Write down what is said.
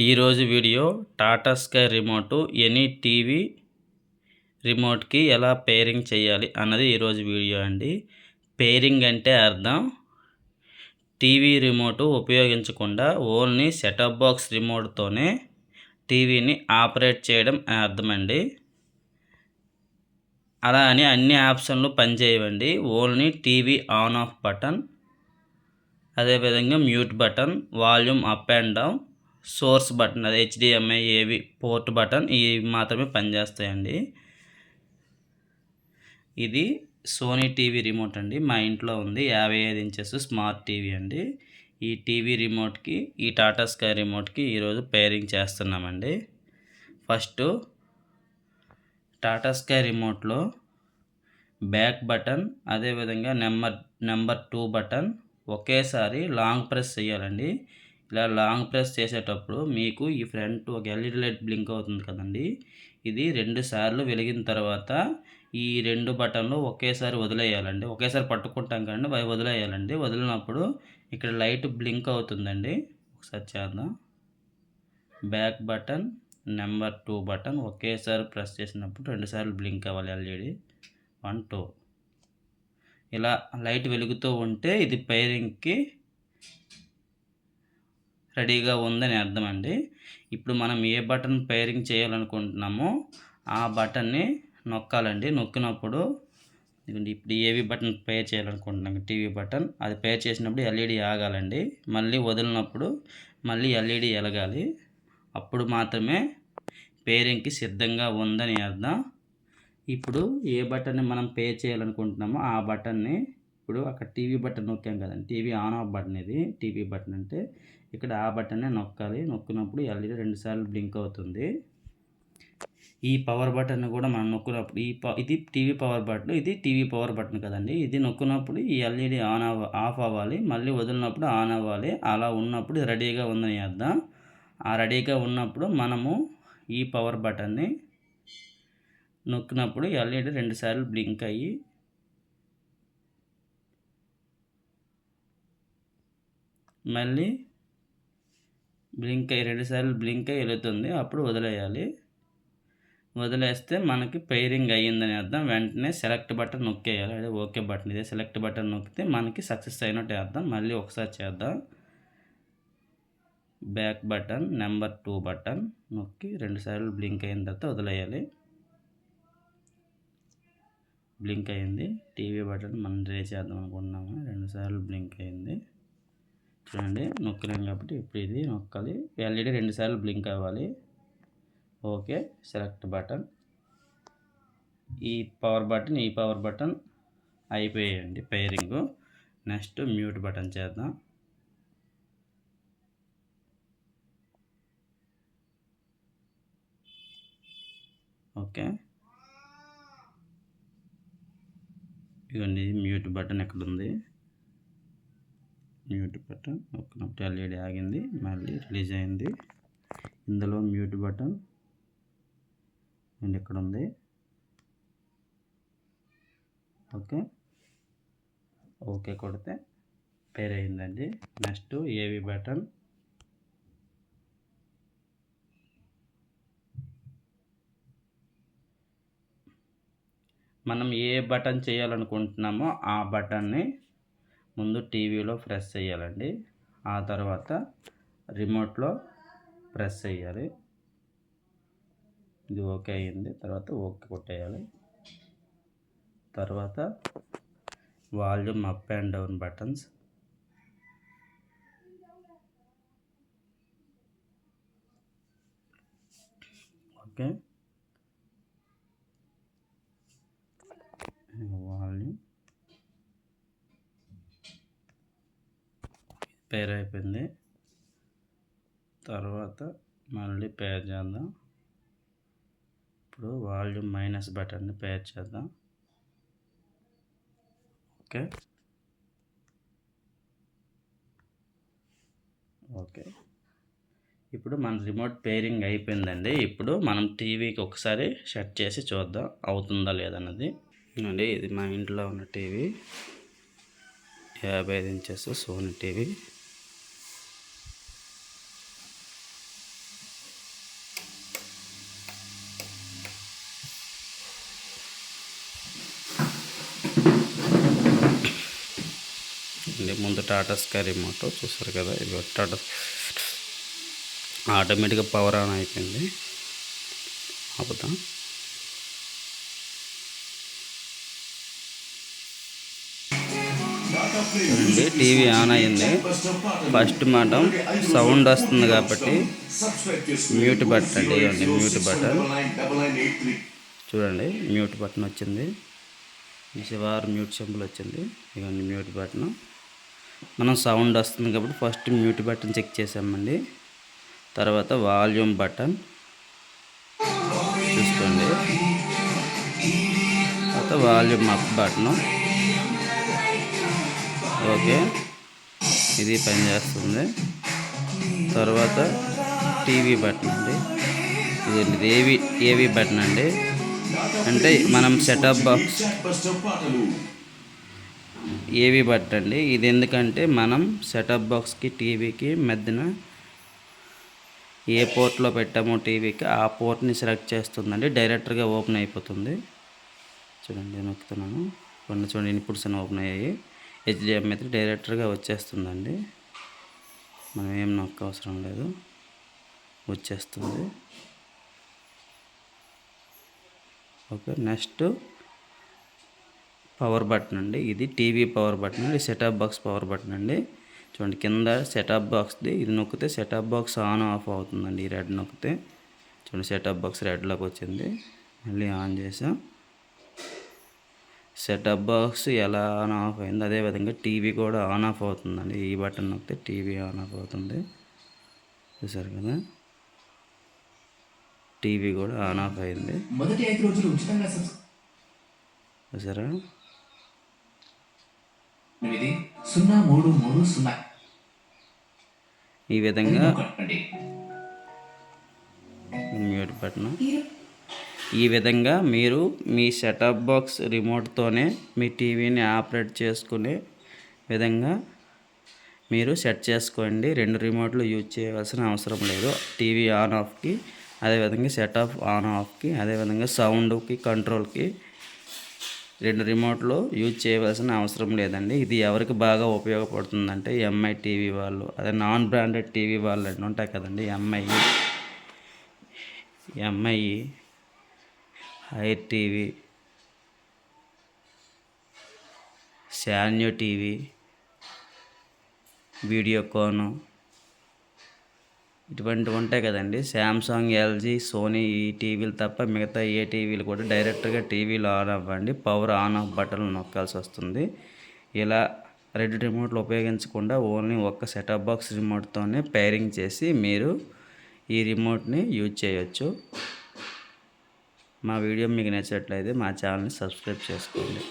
ఈరోజు video Tata Sky remote any TV రిమోట్కి ఎలా పేరింగ్ చేయాలి అన్నది ఈరోజు వీడియో అండి. పేరింగ్ అంటే అర్థం టీవీ రిమోట్ ఉపయోగించకుండా ఓన్లీ సెటప్ బాక్స్ రిమోట్తోనే టీవీని ఆపరేట్ చేయడం అర్థం అండి. అలా అని అన్ని ఆప్షన్లు పనిచేయవండి. Only TV on off button, అదేవిధంగా mute button, volume up and down, source button అది హెచ్డిఎంఐ ఏవి పోర్ట్ బటన్ ఇవి మాత్రమే పనిచేస్తాయండి. ఇది సోనీ టీవీ రిమోట్ అండి. మా ఇంట్లో ఉంది 55 ఇంచెస్ స్మార్ట్ టీవీ అండి. ఈ టీవీ రిమోట్కి ఈ టాటా స్కై రిమోట్కి ఈరోజు పేరింగ్ చేస్తున్నామండి. ఫస్ట్ టాటా స్కై రిమోట్లో బ్యాక్ బటన్ అదేవిధంగా నెంబర్ 2 బటన్ ఒకేసారి లాంగ్ ప్రెస్ చేయాలండి. ఇలా లాంగ్ ప్రెస్ చేసేటప్పుడు మీకు ఈ ఫ్రంట్ ఒక ఎల్ఈడి లైట్ బ్లింక్ అవుతుంది కదండి. ఇది 2 సార్లు వెలిగిన తర్వాత ఈ 2 బటన్లు ఒకేసారి వదిలేయాలండి. ఒకేసారి పట్టుకుంటాం కానీ అవి వదిలేయాలండి. వదిలినప్పుడు ఇక్కడ లైట్ బ్లింక్ అవుతుందండి. ఒకసారి చేద్దాం. బ్యాక్ బటన్, నెంబర్ 2 బటన్ ఒకేసారి ప్రెస్ చేసినప్పుడు 2 సార్లు బ్లింక్ అవ్వాలి ఎల్ఈడి. 1 2 ఇలా లైట్ వెలుగుతూ ఉంటే ఇది పేరింగ్కి రెడీగా ఉందని అర్థం అండి. ఇప్పుడు మనం ఏ బటన్ పేరింగ్ చేయాలనుకుంటున్నామో ఆ బటన్ని నొక్కాలండి. నొక్కినప్పుడు ఇప్పుడు ఏవి బటన్ పేర్ చేయాలనుకుంటున్నాం టీవీ బటన్ అది పేర్ చేసినప్పుడు ఎల్ఈడి ఆగాలండి. మళ్ళీ వదిలినప్పుడు మళ్ళీ ఎల్ఈడి వెలగాలి. అప్పుడు మాత్రమే పేరింగ్కి సిద్ధంగా ఉందని అర్థం. ఇప్పుడు ఏ బటన్ని మనం పేర్ చేయాలనుకుంటున్నామో ఆ బటన్ని ఇప్పుడు అక్కడ టీవీ బటన్ నొక్కాం కదండి. టీవీ ఆన్ ఆఫ్ బటన్ ఇది టీవీ బటన్ అంటే ఇక్కడ ఆ బటన్నే నొక్కాలి. నొక్కినప్పుడు ఎల్ఈడి 2 సార్లు బ్లింక్ అవుతుంది. ఈ పవర్ బటన్ కూడా మనం నొక్కినప్పుడు ఇది టీవీ పవర్ బటన్, ఇది టీవీ పవర్ బటన్ కదండి. ఇది నొక్కినప్పుడు ఈ ఎల్ఈడి ఆఫ్ అవ్వాలి. మళ్ళీ వదిలినప్పుడు ఆన్ అవ్వాలి. అలా ఉన్నప్పుడు రెడీగా ఉందని అర్థం. ఆ రెడీగా ఉన్నప్పుడు మనము ఈ పవర్ బటన్ని నొక్కినప్పుడు ఎల్ఈడి 2 సార్లు బ్లింక్ అయ్యి మళ్ళీ 2 సార్లు బ్లింక్ అయ్యి వెళుతుంది. అప్పుడు వదిలేయాలి. వదిలేస్తే మనకి పేరింగ్ అయ్యిందని అర్థం. వెంటనే సెలెక్ట్ బటన్ నొక్కేయాలి. అదే ఓకే బటన్ ఇదే సెలెక్ట్ బటన్ నొక్కితే మనకి సక్సెస్ అయినట్టే అర్థం. మళ్ళీ ఒకసారి చేద్దాం. బ్యాక్ బటన్, నెంబర్ 2 బటన్ నొక్కి 2 సార్లు బ్లింక్ అయిన తర్వాత వదిలేయాలి. బ్లింక్ అయింది. టీవీ బటన్ మనం రేస్ చేద్దాం అనుకుంటున్నాము. 2 సార్లు బ్లింక్ అయింది. చూడండి నొక్కినాం కాబట్టి ఇప్పుడు ఇది నొక్కాలి. ఎల్ఈడి 2 సార్లు బ్లింక్ అవ్వాలి. Okay select button. ఈ పవర్ బటన్ అయిపోయాయండి పేరింగ్. నెక్స్ట్ మ్యూట్ బటన్ చేద్దాం. ఓకే ఇదిగోండి మ్యూట్ బటన్ ఎక్కడ ఉంది. మ్యూట్ బటన్ నొక్కినప్పుడు ఎల్ఈడి ఆగింది. మళ్ళీ రిలీజ్ అయింది. ఇందులో మ్యూట్ బటన్ ఇక్కడ ఉంది. ఓకే ఓకే కొడితే పేర్ అయిందండి. నెక్స్ట్ ఏవి బటన్, మనం ఏ బటన్ చేయాలనుకుంటున్నామో ఆ బటన్ని ముందు టీవీలో ప్రెస్ చేయాలండి. ఆ తర్వాత రిమోట్లో ప్రెస్ చేయాలి. ఇది ఓకే అయింది. తర్వాత ఓకే కొట్టేయాలి. తర్వాత volume up and down buttons, okay volume pair అయిపోయింది. తర్వాత మళ్ళీ పేర్ చేద్దాం. ఇప్పుడు వాల్యూమ్ మైనస్ బటన్ని పేర్ చేద్దాం. ఓకే ఓకే ఇప్పుడు మన రిమోట్ పేరింగ్ అయిపోయిందండి. ఇప్పుడు మనం టీవీకి ఒకసారి సెట్ చేసి చూద్దాం అవుతుందా లేదన్నది. అండి ఇది మా ఇంట్లో ఉన్న టీవీ 55 ఇంచెస్ సోనీ టీవీ. అండి. ముందు టాటా స్కై రిమోట్ చూసారు కదా, ఇది టాటా ఆటోమేటిక్గా పవర్ ఆన్ అయిపోయింది. ఆపుతా. చూడండి, టీవీ ఆన్ అయ్యింది. ఫస్ట్ మాట సౌండ్ వస్తుంది కాబట్టి మ్యూట్ బటన్ అండి. ఇవ్వండి మ్యూట్ బటన్. చూడండి మ్యూట్ బటన్ వచ్చింది. శివారు మ్యూట్ సింబల్ వచ్చింది. ఇవ్వండి మ్యూట్ బటన్. మనం సౌండ్ వస్తుంది కాబట్టి ఫస్ట్ మ్యూట్ బటన్ చెక్ చేసామండి. తర్వాత వాల్యూమ్ బటన్ చూసుకోండి. తర్వాత వాల్యూమ్ అప్ బటన్. ఓకే, ఇది పనిచేస్తుంది. తర్వాత టీవీ బటన్ అండి. ఇది ఏవి బటన్ అండి. అంటే మనం సెటప్ బాక్స్ ఏవి బటన్ అండి. ఇది ఎందుకంటే మనం సెటప్ బాక్స్కి టీవీకి మధ్యన ఏ పోర్ట్లో పెట్టామో టీవీకి ఆ పోర్ట్ని సెలెక్ట్ చేస్తుందండి. డైరెక్ట్గా ఓపెన్ అయిపోతుంది. చూడండి నొక్కుతున్నాను. కొన్ని చూడండి ఇన్పుట్స్ అని ఓపెన్ అయ్యాయి. HDMI అయితే డైరెక్ట్గా వచ్చేస్తుందండి. మనం ఏం నొక్క అవసరం లేదు, వచ్చేస్తుంది. ఓకే, నెక్స్ట్ పవర్ బటన్ అండి. ఇది టీవీ పవర్ బటన్ అండి. సెటప్ బాక్స్ పవర్ బటన్ అండి. చూడండి కింద సెటప్ బాక్స్ది. ఇది నొక్కితే సెటప్ బాక్స్ ఆన్ ఆఫ్ అవుతుందండి. ఈ రెడ్ నొక్కితే చూడండి సెటప్ బాక్స్ రెడ్లోకి వచ్చింది. మళ్ళీ ఆన్ చేసాం. సెటప్ బాక్స్ ఎలా ఆన్ ఆఫ్ అయింది అదేవిధంగా టీవీ కూడా ఆన్ ఆఫ్ అవుతుందండి. ఈ బటన్ నొక్కితే టీవీ ఆన్ ఆఫ్ అవుతుంది. చూసారు కదా, టీవీ కూడా ఆన్ ఆఫ్ అయింది. మొదటి 5 రోజులు ఉచితంగా చూసారా. 0330 ఈ విధంగా మ్యూట్ బటన్. ఈ విధంగా మీరు మీ సెటప్ బాక్స్ రిమోట్తోనే మీ టీవీని ఆపరేట్ చేసుకునే విధంగా మీరు సెట్ చేసుకోండి. 2 రిమోట్లు యూజ్ చేయవలసిన అవసరం లేదు. టీవీ ఆన్ ఆఫ్కి, అదేవిధంగా సెటప్ ఆన్ ఆఫ్కి, అదేవిధంగా సౌండ్కి కంట్రోల్కి 2 రిమోట్లు యూజ్ చేయవలసిన అవసరం లేదండి. ఇది ఎవరికి బాగా ఉపయోగపడుతుందంటే MI టీవీ వాళ్ళు, అదే నాన్ బ్రాండెడ్ టీవీ వాళ్ళు అని ఉంటాయి కదండి. MI hire TV, శాన్యో TV, Videocon ఇటువంటివి ఉంటాయి కదండి. శాంసంగ్, LG, సోనీ ఈ టీవీలు తప్ప మిగతా ఏ టీవీలు కూడా డైరెక్ట్గా టీవీలో ఆన్ అవ్వండి. పవర్ ఆన్ ఆఫ్ బటన్లు నొక్కాల్సి వస్తుంది. ఇలా 2 రిమోట్లు ఉపయోగించకుండా ఓన్లీ ఒక్క సెటప్ బాక్స్ రిమోట్తోనే పేరింగ్ చేసి మీరు ఈ రిమోట్ని యూజ్ చేయొచ్చు. మా వీడియో మీకు నచ్చినట్లయితే మా ఛానల్ని సబ్స్క్రైబ్ చేసుకోండి.